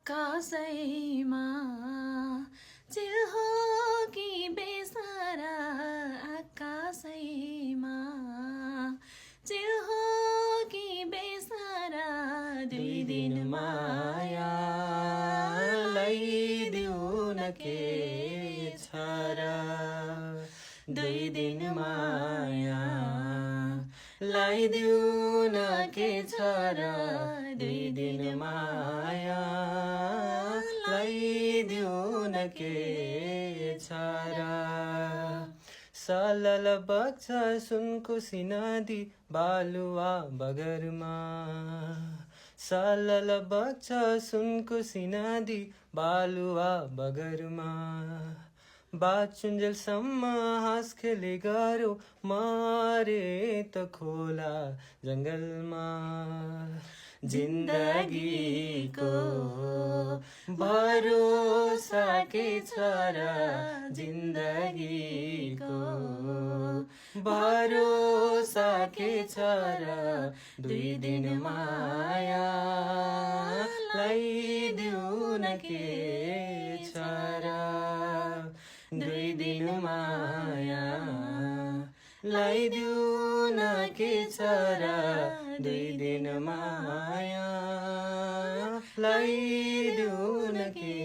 कसैमा चिल हो कि बेसारा आकाशैमा चिल हो कि बेसारा दुई दिन मायालाई दिउ न के छ र दुई दिन मायालाई दिउ न के छ र दुई दिन मायालाई दिउ न के छ र सलल बग्छ सुनकोशी नदी बालुवा बगरमा सलल बग्छ सुनकोशी नदी बालुवा बगरमा बाचुन्जेलसम्म हाँस खेले गरौ मरे त खोला जङ्गलमा जिन्दगीको भरोसा के छ र जिन्दगीको भरोसा के छ र दुई दिन मायालाई दिउ न के छ र दुई दिन मायालाई दिउ न के छ र दुई दिन मायालाई दिउ न के